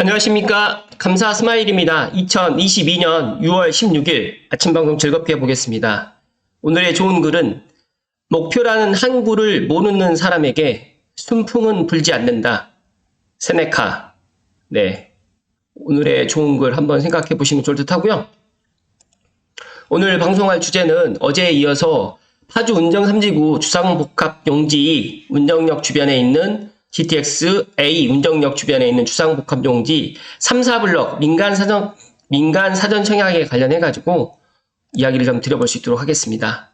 안녕하십니까. 감사 스마일입니다. 2022년 6월 16일 아침 방송 즐겁게 해보겠습니다. 오늘의 좋은 글은 목표라는 항구를 모르는 사람에게 순풍은 불지 않는다. 세네카. 네. 오늘의 좋은 글 한번 생각해 보시면 좋을 듯 하고요. 오늘 방송할 주제는 어제에 이어서 파주 운정 3지구 주상복합용지 운정역 주변에 있는 GTX A 운정역 주변에 있는 주상복합용지 3, 4블럭 민간 사전 청약에 관련해 가지고 이야기를 좀 드려볼 수 있도록 하겠습니다.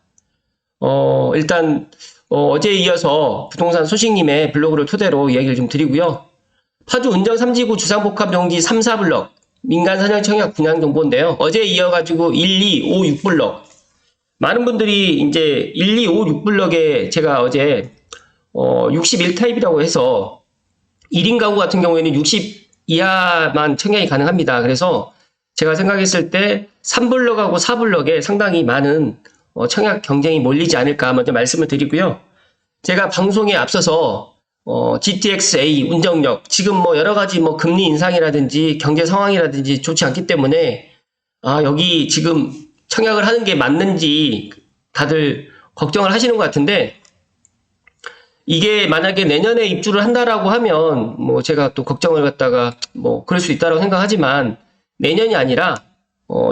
일단 어제에 이어서 부동산 소식님의 블로그를 토대로 이야기를 좀 드리고요. 파주 운정 3지구 주상복합용지 3, 4블럭 민간 사전 청약 분양 정보인데요. 어제에 이어가지고 1, 2, 5, 6블럭 많은 분들이 이제 1, 2, 5, 6블럭에 제가 어제 61타입이라고 해서 1인 가구 같은 경우에는 60 이하만 청약이 가능합니다. 그래서 제가 생각했을 때 3블럭하고 4블럭에 상당히 많은 청약 경쟁이 몰리지 않을까 먼저 말씀을 드리고요. 제가 방송에 앞서서 GTX A 운정역 지금 여러 가지 금리 인상이라든지 경제 상황이라든지 좋지 않기 때문에 여기 지금 청약을 하는 게 맞는지 다들 걱정을 하시는 것 같은데 이게 만약에 내년에 입주를 한다라고 하면 제가 또 걱정을 갖다가 그럴 수 있다고 생각하지만 내년이 아니라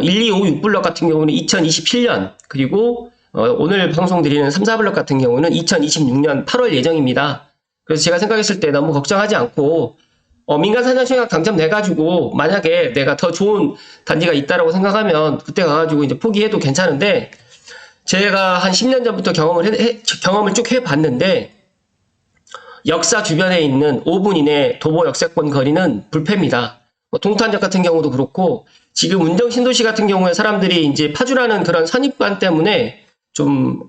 1, 2, 5, 6블럭 같은 경우는 2027년 그리고 오늘 방송 드리는 3, 4블럭 같은 경우는 2026년 8월 예정입니다. 그래서 제가 생각했을 때 너무 걱정하지 않고 민간 사전 청약 당첨돼가지고 만약에 내가 더 좋은 단지가 있다라고 생각하면 그때 가가지고 이제 포기해도 괜찮은데 제가 한 10년 전부터 경험을 쭉 해봤는데 역사 주변에 있는 5분 이내 도보 역세권 거리는 불패입니다. 동탄역 같은 경우도 그렇고 지금 운정 신도시 같은 경우에 사람들이 이제 파주라는 그런 선입관 때문에 좀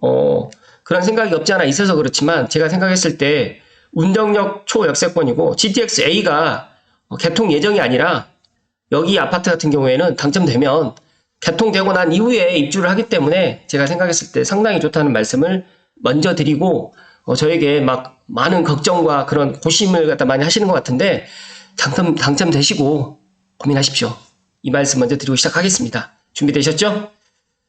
그런 생각이 없지 않아 있어서 그렇지만 제가 생각했을 때 운정역 초역세권이고 GTX A가 개통 예정이 아니라 여기 아파트 같은 경우에는 당첨되면 개통되고 난 이후에 입주를 하기 때문에 제가 생각했을 때 상당히 좋다는 말씀을 먼저 드리고 저에게 많은 걱정과 그런 고심을 갖다 많이 하시는 것 같은데 당첨되시고 고민하십시오. 이 말씀 먼저 드리고 시작하겠습니다. 준비되셨죠?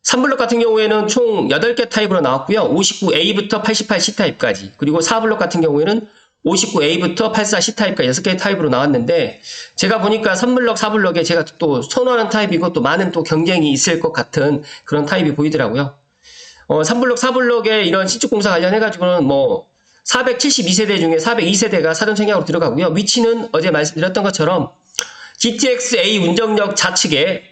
3블럭 같은 경우에는 총 8개 타입으로 나왔고요. 59A부터 88C타입까지 그리고 4블럭 같은 경우에는 59A부터 84C타입까지 6개의 타입으로 나왔는데 제가 보니까 3블럭, 4블럭에 제가 또 선호하는 타입이고 또 많은 또 경쟁이 있을 것 같은 그런 타입이 보이더라고요. 3블럭, 4블럭에 이런 신축공사 관련해가지고는 472세대 중에 402세대가 사전 청약으로 들어가고요. 위치는 어제 말씀드렸던 것처럼 GTX A 운정역 좌측에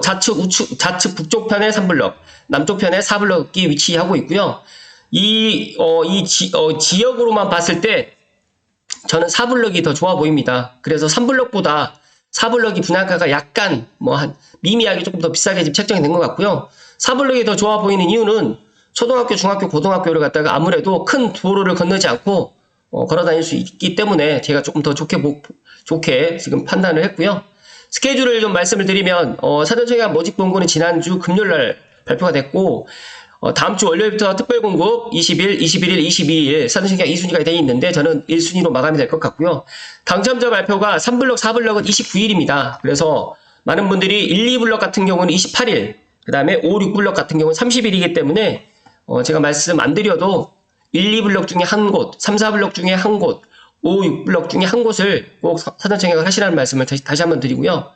좌측 북쪽편에 3블럭, 남쪽편에 4블럭이 위치하고 있고요. 지역으로만 봤을 때 저는 4블럭이 더 좋아 보입니다. 그래서 3블럭보다 4블럭이 분양가가 약간 미미하게 조금 더 비싸게 지금 책정이 된 것 같고요. 4블럭이 더 좋아 보이는 이유는 초등학교, 중학교, 고등학교를 갖다가 아무래도 큰 도로를 건너지 않고 걸어 다닐 수 있기 때문에 제가 조금 더 좋게 지금 판단을 했고요. 스케줄을 좀 말씀을 드리면 사전 청약 모집 공고는 지난주 금요일날 발표가 됐고 다음 주 월요일부터 특별 공급 20일, 21일, 22일 사전 청약 2순위가 되어 있는데 저는 1순위로 마감이 될 것 같고요. 당첨자 발표가 3블럭, 4블럭은 29일입니다. 그래서 많은 분들이 1, 2블럭 같은 경우는 28일, 그 다음에 5, 6블럭 같은 경우는 30일이기 때문에 제가 말씀 안 드려도 1, 2블럭 중에 한 곳, 3, 4블럭 중에 한 곳, 5, 6블럭 중에 한 곳을 꼭 사전 청약을 하시라는 말씀을 다시 한번 드리고요.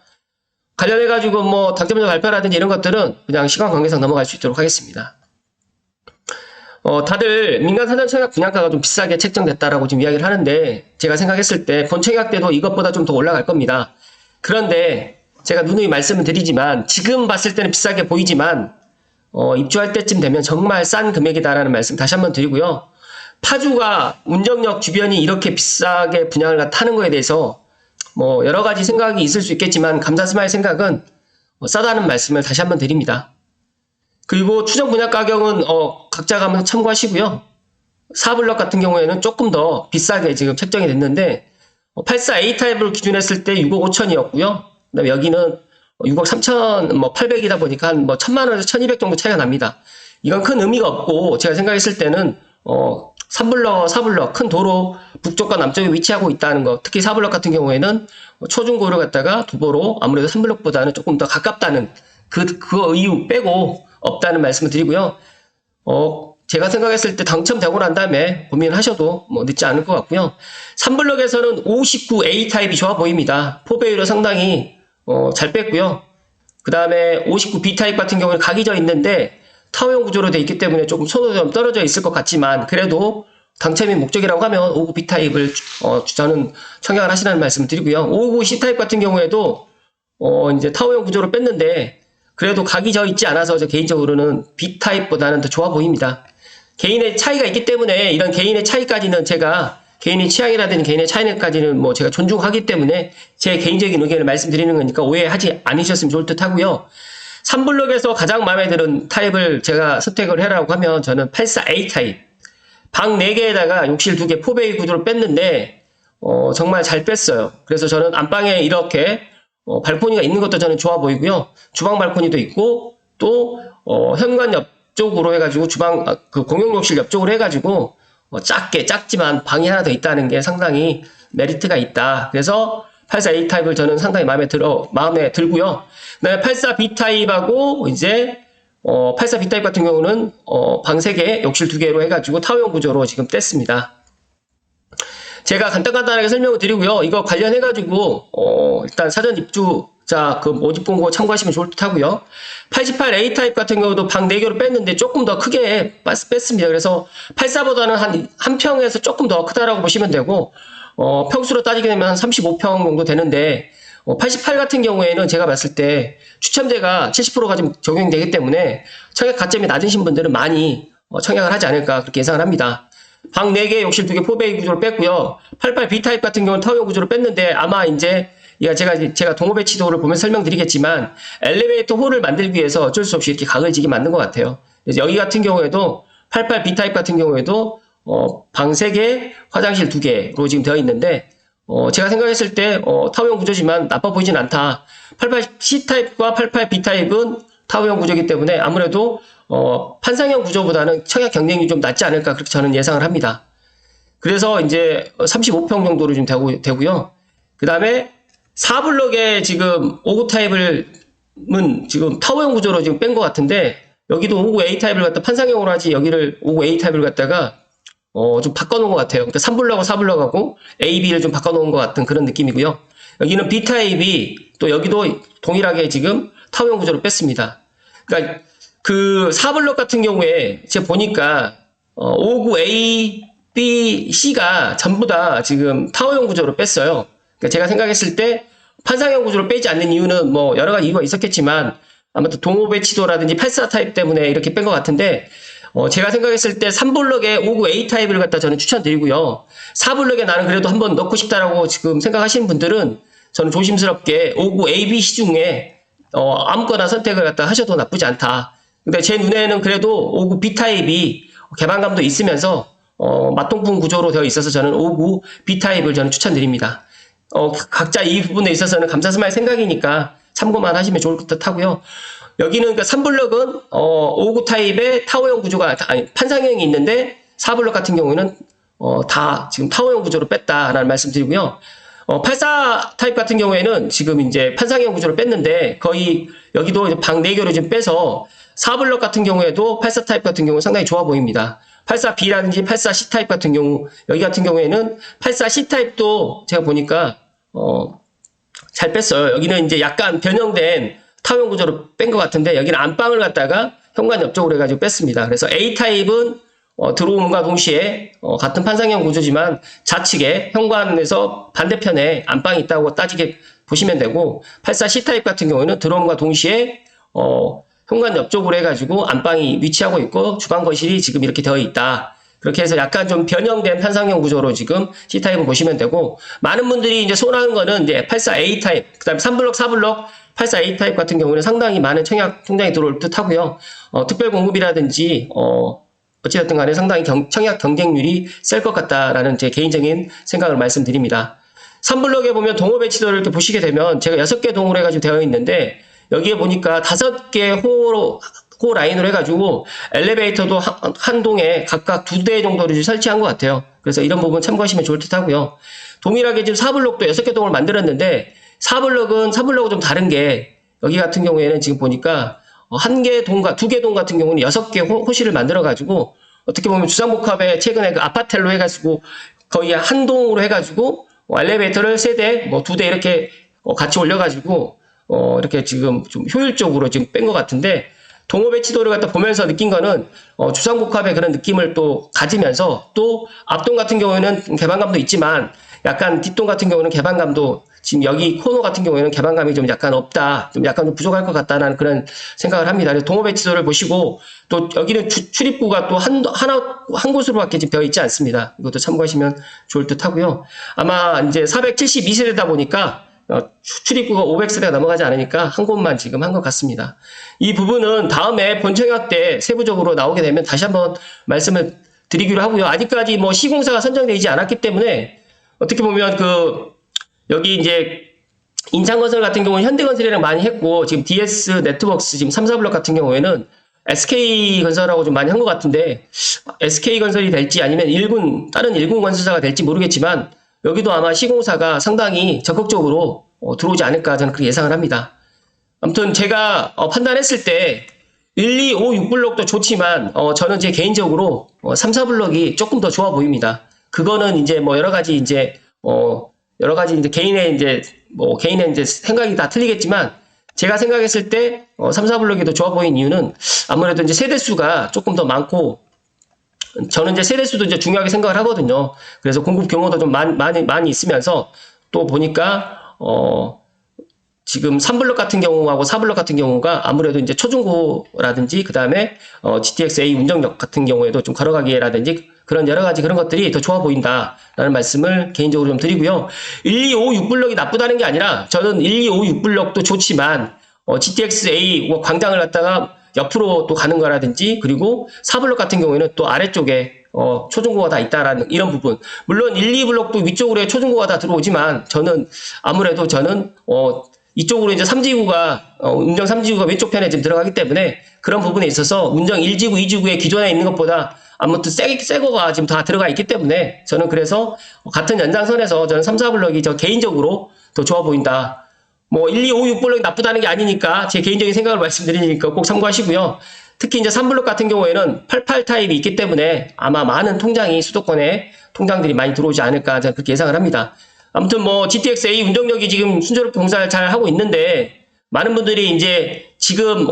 관련해가지고 당첨자 발표라든지 이런 것들은 그냥 시간 관계상 넘어갈 수 있도록 하겠습니다. 다들 민간 사전 청약 분양가가 좀 비싸게 책정됐다라고 지금 이야기를 하는데 제가 생각했을 때 본 청약 때도 이것보다 좀 더 올라갈 겁니다. 그런데 제가 누누이 말씀을 드리지만 지금 봤을 때는 비싸게 보이지만 입주할 때쯤 되면 정말 싼 금액이다라는 말씀 다시 한번 드리고요. 파주가 운정역 주변이 이렇게 비싸게 분양을 타는 거에 대해서 여러 가지 생각이 있을 수 있겠지만 감사스마일 생각은 싸다는 말씀을 다시 한번 드립니다. 그리고 추정 분양 가격은 각자가 한번 참고하시고요. 4블럭 같은 경우에는 조금 더 비싸게 지금 책정이 됐는데 84A 타입을 기준했을 때 6억 5천이었고요. 그다음에 여기는 6억 3천 800이다 보니까 한 1,000만 원에서 1,200 정도 차이가 납니다. 이건 큰 의미가 없고 제가 생각했을 때는 3블럭, 4블럭, 큰 도로 북쪽과 남쪽에 위치하고 있다는 거. 특히 4블럭 같은 경우에는 초중고를 갖다가 도보로 아무래도 3블럭보다는 조금 더 가깝다는 그 이유 빼고 없다는 말씀을 드리고요. 제가 생각했을 때 당첨되고 난 다음에 고민하셔도 뭐 늦지 않을 것 같고요. 3블럭에서는 59A 타입이 좋아 보입니다. 포배율은 상당히 잘 뺐고요. 그 다음에 59B 타입 같은 경우는 각이 져 있는데 타워형 구조로 되어 있기 때문에 조금 손으로 좀 떨어져 있을 것 같지만 그래도 당첨이 목적이라고 하면 59B 타입을 저는 청약을 하시라는 말씀을 드리고요. 559C 타입 같은 경우에도 이제 타워형 구조로 뺐는데 그래도 각이 져 있지 않아서 저 개인적으로는 B 타입보다는 더 좋아 보입니다. 개인의 차이가 있기 때문에 이런 개인의 차이까지는 제가 개인의 취향이라든지 개인의 차이까지는 뭐 제가 존중하기 때문에 제 개인적인 의견을 말씀드리는 거니까 오해하지 않으셨으면 좋을 듯 하고요. 3블럭에서 가장 마음에 드는 타입을 제가 선택을 해라고 하면 저는 84A 타입. 방 4개에다가 욕실 2개 포베이 구조를 뺐는데 정말 잘 뺐어요. 그래서 저는 안방에 이렇게 발코니가 있는 것도 저는 좋아 보이고요. 주방 발코니도 있고 또 현관 옆쪽으로 해가지고 주방 그 공용욕실 옆쪽으로 해가지고 작지만 방이 하나 더 있다는 게 상당히 메리트가 있다. 그래서 84A 타입을 저는 상당히 마음에 들고요. 그다음에 84B 타입하고 이제 84B 타입 같은 경우는 방 3개, 욕실 2개로 해가지고 타워형 구조로 지금 뗐습니다. 제가 간단하게 설명을 드리고요. 이거 관련해가지고 일단 사전 입주자 그 모집 공고 참고하시면 좋을 듯 하고요. 88A 타입 같은 경우도 방 4개로 뺐는데 조금 더 크게 뺐습니다. 그래서 84보다는 한 평에서 조금 더 크다라고 보시면 되고 평수로 따지게 되면 한 35평 정도 되는데 88 같은 경우에는 제가 봤을 때 추첨제가 70%가 좀 적용되기 때문에 청약 가점이 낮으신 분들은 많이 청약을 하지 않을까 그렇게 예상을 합니다. 방 4개, 욕실 2개 포베이 구조를 뺐고요. 88B 타입 같은 경우는 타워 구조를 뺐는데 아마 이제 제가 동호 배치도를 보면 설명드리겠지만 엘리베이터 홀을 만들기 위해서 어쩔 수 없이 이렇게 각을 지게 만든 것 같아요. 그래서 여기 같은 경우에도 88B 타입 같은 경우에도 방 3개, 화장실 2개로 지금 되어 있는데 제가 생각했을 때 타워형 구조지만 나빠 보이진 않다. 88C 타입과 88B 타입은 타워형 구조이기 때문에 아무래도 판상형 구조보다는 청약 경쟁이 좀 낮지 않을까 그렇게 저는 예상을 합니다. 그래서 이제 35평 정도로 좀 되고요. 그 다음에 4블럭에 지금 59 타입은 지금 타워형 구조로 지금 뺀 것 같은데 여기도 59A 타입을 갖다 판상형으로 하지 여기를 59A 타입을 갖다가 좀 바꿔놓은 것 같아요. 그러니까 3블럭하고 4블럭하고 A, B를 좀 바꿔놓은 것 같은 그런 느낌이고요. 여기는 B 타입이 또 여기도 동일하게 지금 타워형 구조로 뺐습니다. 그러니까 그 4블럭 같은 경우에 제가 보니까 59A, B, C가 전부 다 지금 타워형 구조로 뺐어요. 그러니까 제가 생각했을 때 판상형 구조로 빼지 않는 이유는 뭐 여러 가지 이유가 있었겠지만 아무튼 동호 배치도라든지 84 타입 때문에 이렇게 뺀 것 같은데 제가 생각했을 때 3블럭에 59A 타입을 갖다 저는 추천드리고요. 4블럭에 나는 그래도 한번 넣고 싶다라고 지금 생각하시는 분들은 저는 조심스럽게 59AB 중에 아무거나 선택을 갖다 하셔도 나쁘지 않다. 근데 제 눈에는 그래도 59B 타입이 개방감도 있으면서 맞동풍 구조로 되어 있어서 저는 59B 타입을 저는 추천드립니다. 각자 이 부분에 있어서는 감사스마일 생각이니까 참고만 하시면 좋을 듯 하고요. 여기는 그러니까 3블럭은 59 타입의 타워형 구조가 아니 판상형이 있는데 4블럭 같은 경우에는 다 지금 타워형 구조로 뺐다라는 말씀 드리고요. 84 타입 같은 경우에는 지금 이제 판상형 구조를 뺐는데 거의 여기도 이제 방 4개로 지금 빼서 4블럭 같은 경우에도 84 타입 같은 경우 상당히 좋아 보입니다. 84B라든지 84C 타입 같은 경우 여기 같은 경우에는 84C 타입도 제가 보니까 잘 뺐어요. 여기는 이제 약간 변형된 타워형 구조로 뺀 것 같은데 여기는 안방을 갖다가 현관 옆쪽으로 해가지고 뺐습니다. 그래서 A 타입은 들어옴과 동시에 같은 판상형 구조지만 좌측에 현관에서 반대편에 안방이 있다고 따지게 보시면 되고 84C 타입 같은 경우에는 들어옴과 동시에 현관 옆쪽으로 해가지고 안방이 위치하고 있고 주방 거실이 지금 이렇게 되어 있다. 그렇게 해서 약간 좀 변형된 판상형 구조로 지금 C타입을 보시면 되고 많은 분들이 이제 손하는 거는 이제 84A 타입, 그 다음에 3블럭, 4블럭 84A 타입 같은 경우는 상당히 많은 청약 통장이 들어올 듯 하고요. 특별 공급이라든지 어찌됐든 간에 상당히 청약 경쟁률이 셀 것 같다라는 제 개인적인 생각을 말씀드립니다. 3블럭에 보면 동호 배치도를 이렇게 보시게 되면 제가 6개 동호로 해가지고 되어 있는데 여기에 보니까 5개 호로 그 라인으로 해가지고 엘리베이터도 한 동에 각각 2대 정도를 설치한 것 같아요. 그래서 이런 부분 참고하시면 좋을 듯 하고요. 동일하게 지금 4블록도 6개 동을 만들었는데 4블록은 좀 다른 게 여기 같은 경우에는 지금 보니까 1개 동과 2개 동 같은 경우는 6개 호실을 만들어가지고 어떻게 보면 주상복합에 최근에 그 아파텔로 해가지고 거의 한 동으로 해가지고 엘리베이터를 3대, 2대 이렇게 같이 올려가지고 이렇게 지금 좀 효율적으로 지금 뺀 것 같은데 동호 배치도를 갖다 보면서 느낀 거는 주상복합의 그런 느낌을 또 가지면서 또 앞동 같은 경우에는 개방감도 있지만 약간 뒷동 같은 경우는 개방감도 지금 여기 코너 같은 경우에는 개방감이 좀 약간 없다, 좀 약간 좀 부족할 것 같다라는 그런 생각을 합니다. 그래서 동호 배치도를 보시고 또 여기는 출입구가 또 한 곳으로밖에 지금 되어 있지 않습니다. 이것도 참고하시면 좋을 듯 하고요. 아마 이제 472세대다 보니까 출입구가 500세대가 넘어가지 않으니까 한 곳만 지금 한 것 같습니다. 이 부분은 다음에 본청약 때 세부적으로 나오게 되면 다시 한번 말씀을 드리기로 하고요. 아직까지 뭐 시공사가 선정되지 않았기 때문에 어떻게 보면 여기 이제 인창건설 같은 경우는 현대건설이랑 많이 했고 지금 DS 네트워크스 지금 3, 4블럭 같은 경우에는 SK건설하고 좀 많이 한 것 같은데 SK건설이 될지 아니면 다른 일군 건설사가 될지 모르겠지만 여기도 아마 시공사가 상당히 적극적으로 들어오지 않을까 저는 그렇게 예상을 합니다. 아무튼 제가 판단했을 때 1, 2, 5, 6블럭도 좋지만 저는 제 개인적으로 3, 4블럭이 조금 더 좋아 보입니다. 그거는 이제 뭐 여러 가지 이제 개인의 이제 생각이 다 틀리겠지만 제가 생각했을 때 3, 4블럭이 더 좋아 보이는 이유는 아무래도 이제 세대수가 조금 더 많고 저는 이제 세대수도 이제 중요하게 생각을 하거든요. 그래서 공급 규모도 좀 많이 있으면서 또 보니까 지금 3블럭 같은 경우하고 4블럭 같은 경우가 아무래도 이제 초중고라든지 그 다음에 GTX-A 운전력 같은 경우에도 좀 걸어가기라든지 그런 여러 가지 그런 것들이 더 좋아 보인다라는 말씀을 개인적으로 좀 드리고요. 1, 2, 5, 6블럭이 나쁘다는 게 아니라 저는 1, 2, 5, 6블럭도 좋지만 GTX-A 광장을 갖다가 옆으로 또 가는 거라든지 그리고 4블럭 같은 경우에는 또 아래쪽에 초중고가 다 있다라는 이런 부분. 물론 1, 2블럭도 위쪽으로 초중고가 다 들어오지만 저는 아무래도 이쪽으로 이제 3지구가 운정 3지구가 왼쪽 편에 지금 들어가기 때문에 그런 부분에 있어서 운정 1지구, 2지구에 기존에 있는 것보다 아무튼 새 거가 지금 다 들어가 있기 때문에 저는 그래서 같은 연장선에서 저는 3, 4블럭이 저 개인적으로 더 좋아 보인다. 뭐 1, 2, 5, 6블럭이 나쁘다는 게 아니니까 제 개인적인 생각을 말씀드리니까 꼭 참고하시고요. 특히 이제 3블럭 같은 경우에는 88 타입이 있기 때문에 아마 많은 통장이 수도권에 통장들이 많이 들어오지 않을까 저는 그렇게 예상을 합니다. 아무튼 뭐 GTX-A 운전력이 지금 순조롭게 공사를 잘 하고 있는데 많은 분들이 이제 지금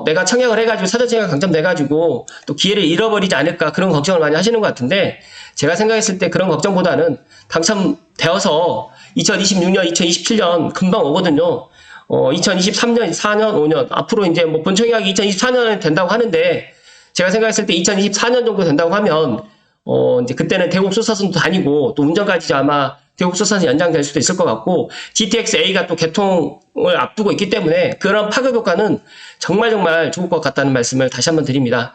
내가 청약을 해가지고 사전 청약 당첨돼가지고 또 기회를 잃어버리지 않을까 그런 걱정을 많이 하시는 것 같은데 제가 생각했을 때 그런 걱정보다는 당첨되어서 2026년, 2027년 금방 오거든요. 2023년, 4년, 5년 앞으로 이제 뭐 본청약이 2024년에 된다고 하는데 제가 생각했을 때 2024년 정도 된다고 하면 이제 그때는 대곡 소사선도 다니고 또 운전까지 아마 대곡 소사선 연장될 수도 있을 것 같고 GTX-A가 또 개통을 앞두고 있기 때문에 그런 파급 효과는 정말 좋을 것 같다는 말씀을 다시 한번 드립니다.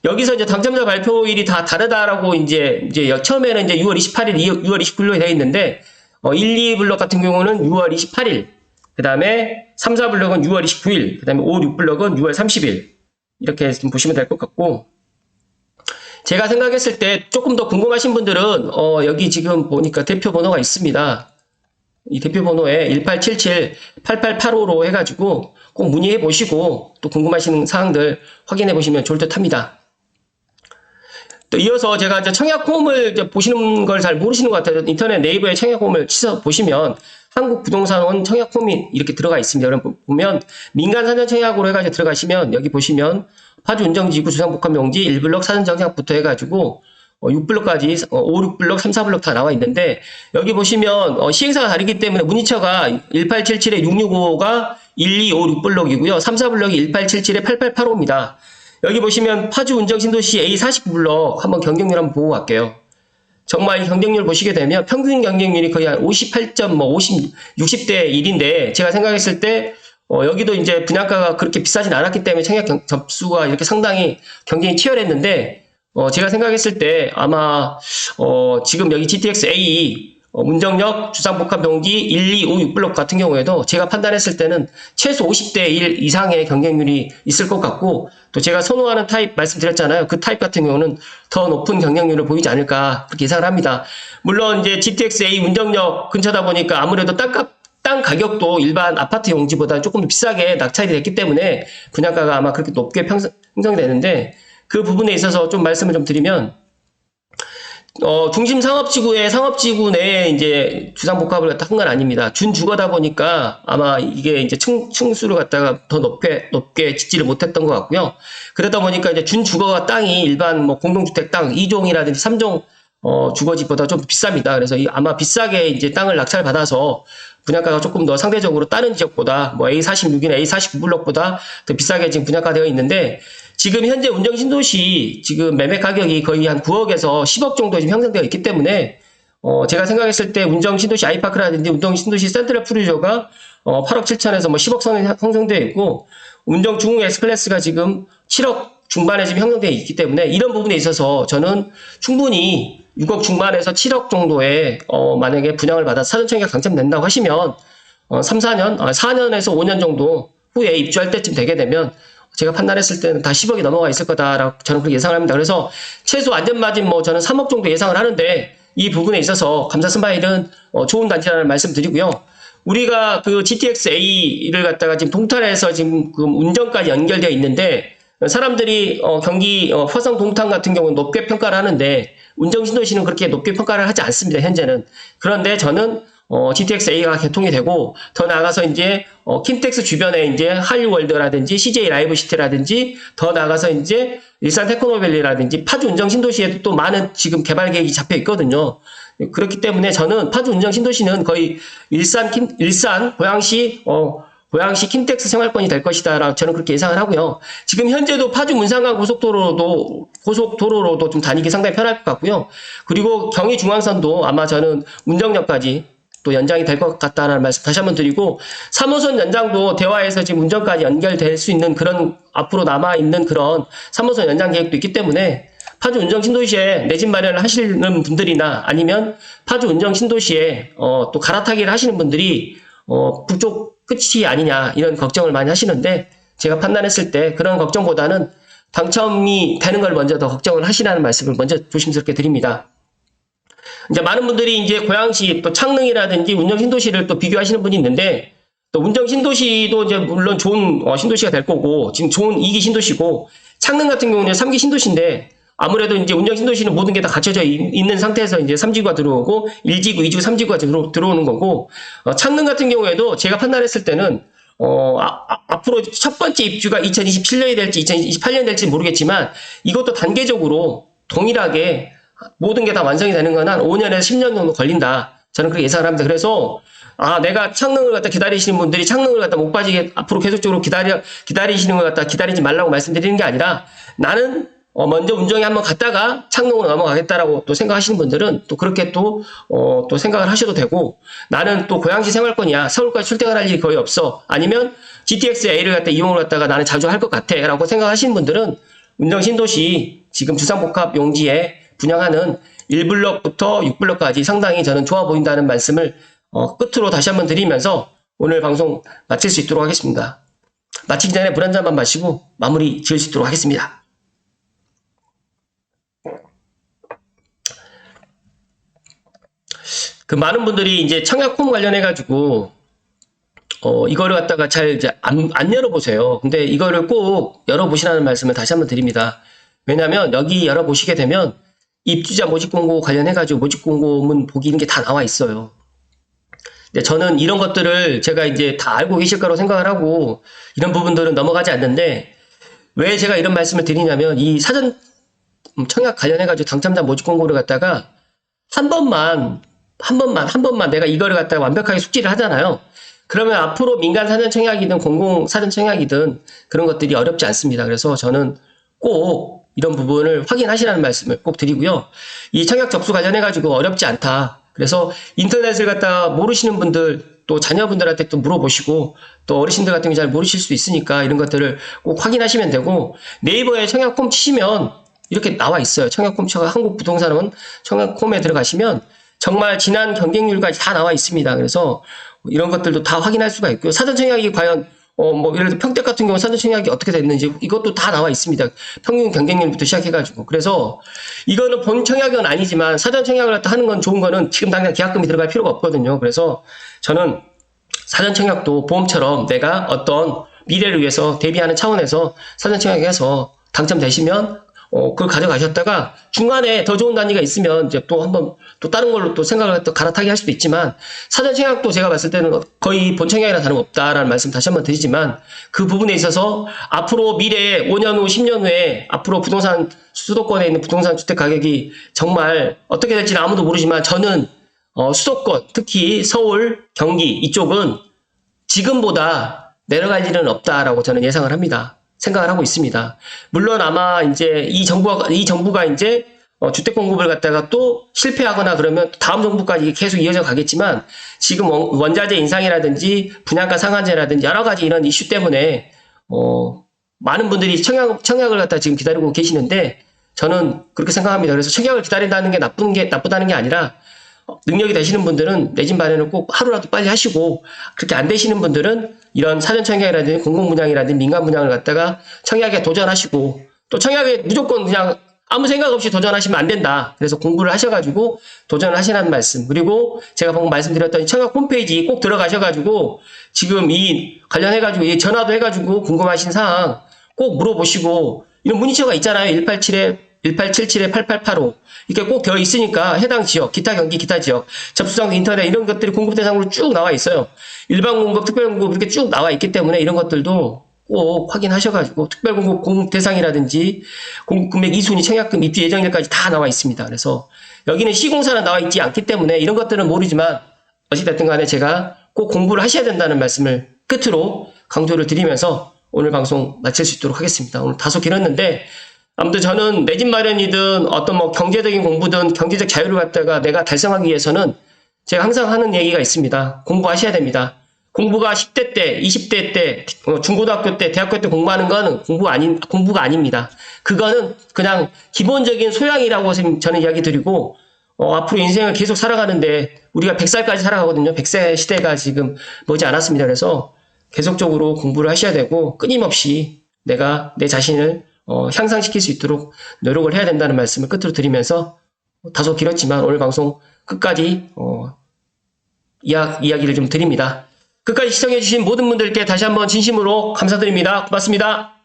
여기서 이제 당첨자 발표일이 다 다르다라고 이제 처음에는 이제 6월 28일, 6월 29일로 되어 있는데 1, 2블럭 같은 경우는 6월 28일, 그 다음에 3, 4블럭은 6월 29일, 그 다음에 5, 6블럭은 6월 30일 이렇게 좀 보시면 될 것 같고 제가 생각했을 때 조금 더 궁금하신 분들은 여기 지금 보니까 대표 번호가 있습니다. 이 대표 번호에 1877-8885로 해가지고 꼭 문의해 보시고 또 궁금하신 사항들 확인해 보시면 좋을 듯 합니다. 또 이어서 제가 이제 청약 폼을 이제 보시는 걸 잘 모르시는 것 같아요. 인터넷 네이버에 청약 폼을 치서 보시면 한국부동산원 청약 폼이 이렇게 들어가 있습니다. 여러분 보면 민간 사전 청약으로 해가지고 들어가시면 여기 보시면 파주 운정지구 주상복합용지 1블럭 사전 청약부터 해가지고 6블럭까지 5, 6블럭, 3, 4블럭 다 나와 있는데 여기 보시면 시행사가 다르기 때문에 문의처가 1877-665가 1, 2, 5, 6블럭이고요. 3, 4블럭이 1877-8885입니다. 여기 보시면 파주 운정신도시 A49블럭 한번 경쟁률 한번 보고 갈게요. 정말 이 경쟁률 보시게 되면 평균 경쟁률이 거의 한 60대 1인데 제가 생각했을 때 여기도 이제 분양가가 그렇게 비싸진 않았기 때문에 청약 접수가 이렇게 상당히 경쟁이 치열했는데 제가 생각했을 때 아마 지금 여기 GTX-A 문정역 주상복합용지 1, 2, 5, 6블록 같은 경우에도 제가 판단했을 때는 최소 50대 1 이상의 경쟁률이 있을 것 같고, 또 제가 선호하는 타입 말씀드렸잖아요. 그 타입 같은 경우는 더 높은 경쟁률을 보이지 않을까 그렇게 예상을 합니다. 물론 이제 GTX-A 문정역 근처다 보니까 아무래도 땅 가격도 일반 아파트 용지보다 조금 더 비싸게 낙찰이 됐기 때문에 분양가가 아마 그렇게 높게 형성되는데, 그 부분에 있어서 좀 말씀을 좀 드리면, 중심 상업지구 내에 이제 주상복합을 갖다 한 건 아닙니다. 준주거다 보니까 아마 이게 이제 층수를 갖다가 더 높게 짓지를 못했던 것 같고요. 그러다 보니까 이제 준주거가 땅이 일반 뭐 공동주택 땅 2종이라든지 3종 주거지보다 좀 비쌉니다. 그래서 아마 비싸게 이제 땅을 낙찰받아서 분양가가 조금 더 상대적으로 다른 지역보다 뭐 A46이나 A49블록보다 더 비싸게 지금 분양가 되어 있는데, 지금 현재 운정신도시 지금 매매 가격이 거의 한 9억에서 10억 정도 지금 형성되어 있기 때문에 제가 생각했을 때 운정신도시 아이파크라든지 운정신도시 센트럴 푸르조가 8억 7천에서 뭐 10억 선에 형성되어 있고, 운정 중흥 S클래스가 지금 7억 중반에 지금 형성되어 있기 때문에 이런 부분에 있어서 저는 충분히 6억 중반에서 7억 정도의 만약에 분양을 받아 사전청약 당첨된다고 하시면 4년에서 5년 정도 후에 입주할 때쯤 되게 되면 제가 판단했을 때는 다 10억이 넘어가 있을 거다라고 저는 그렇게 예상을 합니다. 그래서 최소 안전마진 뭐 저는 3억 정도 예상을 하는데, 이 부분에 있어서 감사 스마일은 좋은 단지라는 말씀 드리고요. 우리가 그 GTX-A를 갖다가 지금 동탄에서 지금 그 운정까지 연결되어 있는데, 사람들이 경기 화성 동탄 같은 경우는 높게 평가를 하는데 운정신도시는 그렇게 높게 평가를 하지 않습니다, 현재는. 그런데 저는 GTX-A가 개통이 되고, 더 나아가서 이제 킨텍스 주변에 이제 한류월드라든지 CJ 라이브시티라든지, 더 나아가서 이제 일산 테크노밸리라든지 파주 운정 신도시에도 또 많은 지금 개발 계획이 잡혀 있거든요. 그렇기 때문에 저는 파주 운정 신도시는 거의 일산 고양시 킨텍스 생활권이 될 것이다라고 저는 그렇게 예상을 하고요. 지금 현재도 파주 문상간 고속도로로도 좀 다니기 상당히 편할 것 같고요. 그리고 경의중앙선도 아마 저는 운정역까지 또 연장이 될 것 같다는 말씀 다시 한번 드리고, 3호선 연장도 대화에서 지금 운정까지 연결될 수 있는 그런 앞으로 남아있는 그런 3호선 연장 계획도 있기 때문에 파주 운정 신도시에 내 집 마련을 하시는 분들이나 아니면 파주 운정 신도시에 또 갈아타기를 하시는 분들이 북쪽 끝이 아니냐 이런 걱정을 많이 하시는데, 제가 판단했을 때 그런 걱정보다는 당첨이 되는 걸 먼저 더 걱정을 하시라는 말씀을 먼저 조심스럽게 드립니다. 이제 많은 분들이 이제 고양시 또 창릉이라든지 운정신도시를 또 비교하시는 분이 있는데, 또 운정신도시도 이제 물론 좋은 신도시가 될 거고 지금 좋은 2기 신도시고, 창릉 같은 경우는 3기 신도시인데 아무래도 이제 운정신도시는 모든 게 다 갖춰져 있는 상태에서 이제 3지구가 들어오고 1지구, 2지구, 3지구가 들어오는 거고, 창릉 같은 경우에도 제가 판단했을 때는 앞으로 첫 번째 입주가 2027년이 될지 2028년이 될지 모르겠지만 이것도 단계적으로 동일하게 모든 게 다 완성이 되는 건 한 5년에서 10년 정도 걸린다. 저는 그렇게 예상을 합니다. 그래서 내가 창릉을 갖다 기다리시는 분들이 창릉을 갖다 못 빠지게 앞으로 계속적으로 기다리시는 걸 갖다 기다리지 말라고 말씀드리는 게 아니라, 나는 먼저 운정에 한번 갔다가 창릉으로 넘어가겠다라고 또 생각하시는 분들은 또 그렇게 또 생각을 하셔도 되고, 나는 또 고양시 생활권이야, 서울까지 출퇴근할 일이 거의 없어, 아니면 GTX-A를 갖다 이용을 갖다가 나는 자주 할 것 같아 라고 생각하시는 분들은 운정 신도시 지금 주상복합 용지에 분양하는 1블럭부터 6블럭까지 상당히 저는 좋아 보인다는 말씀을 끝으로 다시 한번 드리면서 오늘 방송 마칠 수 있도록 하겠습니다. 마치기 전에 물 한 잔만 마시고 마무리 지을 수 있도록 하겠습니다. 그 많은 분들이 이제 청약홈 관련해가지고 이거를 갖다가 잘 이제 안 열어보세요. 근데 이거를 꼭 열어보시라는 말씀을 다시 한번 드립니다. 왜냐면 여기 열어보시게 되면 입주자 모집공고 관련해가지고 모집공고문 보기 게 다 나와 있어요. 근데 저는 이런 것들을 제가 이제 다 알고 계실 거라고 생각을 하고 이런 부분들은 넘어가지 않는데, 왜 제가 이런 말씀을 드리냐면, 이 사전 청약 관련해가지고 당첨자 모집공고를 갖다가 한 번만 내가 이거를 갖다가 완벽하게 숙지를 하잖아요. 그러면 앞으로 민간 사전 청약이든 공공 사전 청약이든 그런 것들이 어렵지 않습니다. 그래서 저는 꼭 이런 부분을 확인하시라는 말씀을 꼭 드리고요. 이 청약 접수 관련해가지고 어렵지 않다. 그래서 인터넷을 갖다 모르시는 분들, 또 자녀분들한테 또 물어보시고, 또 어르신들 같은 경우 잘 모르실 수도 있으니까 이런 것들을 꼭 확인하시면 되고, 네이버에 청약홈 치시면 이렇게 나와 있어요. 청약홈 한국부동산원 청약홈에 들어가시면 정말 지난 경쟁률까지 다 나와 있습니다. 그래서 이런 것들도 다 확인할 수가 있고요. 사전청약이 과연 뭐 예를 들어 평택 같은 경우 사전청약이 어떻게 됐는지 이것도 다 나와 있습니다. 평균 경쟁률부터 시작해가지고. 그래서 이거는 본 청약은 아니지만 사전청약을 갖다 하는 건 좋은 거는 지금 당장 계약금이 들어갈 필요가 없거든요. 그래서 저는 사전청약도 보험처럼 내가 어떤 미래를 위해서 대비하는 차원에서 사전청약해서 당첨되시면 그걸 가져가셨다가 중간에 더 좋은 단위가 있으면 이제 또 한번 또 다른 걸로 또 생각을 또 갈아타기 할 수도 있지만 사전청약도 제가 봤을 때는 거의 본청약이랑 다름없다라는 말씀 다시 한번 드리지만 그 부분에 있어서 앞으로 미래에 5년 후, 10년 후에 앞으로 부동산 수도권에 있는 부동산 주택 가격이 정말 어떻게 될지는 아무도 모르지만 저는 수도권 특히 서울, 경기 이쪽은 지금보다 내려갈 일은 없다라고 저는 예상을 합니다. 생각을 하고 있습니다. 물론 아마 이제 이 정부가 이제 주택 공급을 갖다가 또 실패하거나 그러면 다음 정부까지 계속 이어져 가겠지만 지금 원자재 인상이라든지 분양가 상한제라든지 여러 가지 이런 이슈 때문에 많은 분들이 청약을 갖다 지금 기다리고 계시는데 저는 그렇게 생각합니다. 그래서 청약을 기다린다는 게 나쁘다는 게 아니라 능력이 되시는 분들은 내 집 마련을 꼭 하루라도 빨리 하시고 그렇게 안 되시는 분들은 이런 사전청약이라든지 공공분양이라든지 민간분양을 갖다가 청약에 도전하시고 또 청약에 무조건 그냥 아무 생각 없이 도전하시면 안 된다. 그래서 공부를 하셔가지고 도전을 하시라는 말씀. 그리고 제가 방금 말씀드렸던 청약 홈페이지 꼭 들어가셔가지고 지금 이 관련해가지고 이 전화도 해가지고 궁금하신 사항 꼭 물어보시고 이런 문의처가 있잖아요. 1877-8885 이렇게 꼭 되어 있으니까 해당 지역, 기타 경기, 기타 지역, 접수장 인터넷 이런 것들이 공급 대상으로 쭉 나와 있어요. 일반 공급, 특별 공급 이렇게 쭉 나와 있기 때문에 이런 것들도 꼭 확인하셔가지고 특별 공급 공급 대상이라든지 공급 금액 2순위 청약금 입주 예정일까지 다 나와 있습니다. 그래서 여기는 시공사는 나와 있지 않기 때문에 이런 것들은 모르지만 어찌됐든 간에 제가 꼭 공부를 하셔야 된다는 말씀을 끝으로 강조를 드리면서 오늘 방송 마칠 수 있도록 하겠습니다. 오늘 다소 길었는데 아무튼 저는 내 집 마련이든 어떤 뭐 경제적인 공부든 경제적 자유를 갖다가 내가 달성하기 위해서는 제가 항상 하는 얘기가 있습니다. 공부하셔야 됩니다. 공부가 10대 때, 20대 때, 중고등학교 때, 대학교 때 공부하는 건 공부가 아닙니다. 그거는 그냥 기본적인 소양이라고 저는 이야기 드리고, 앞으로 인생을 계속 살아가는데, 우리가 100살까지 살아가거든요. 100세 시대가 지금 머지 않았습니다. 그래서 계속적으로 공부를 하셔야 되고, 끊임없이 내가 내 자신을 향상시킬 수 있도록 노력을 해야 된다는 말씀을 끝으로 드리면서 다소 길었지만 오늘 방송 끝까지 이야기를 좀 드립니다. 끝까지 시청해주신 모든 분들께 다시 한번 진심으로 감사드립니다. 고맙습니다.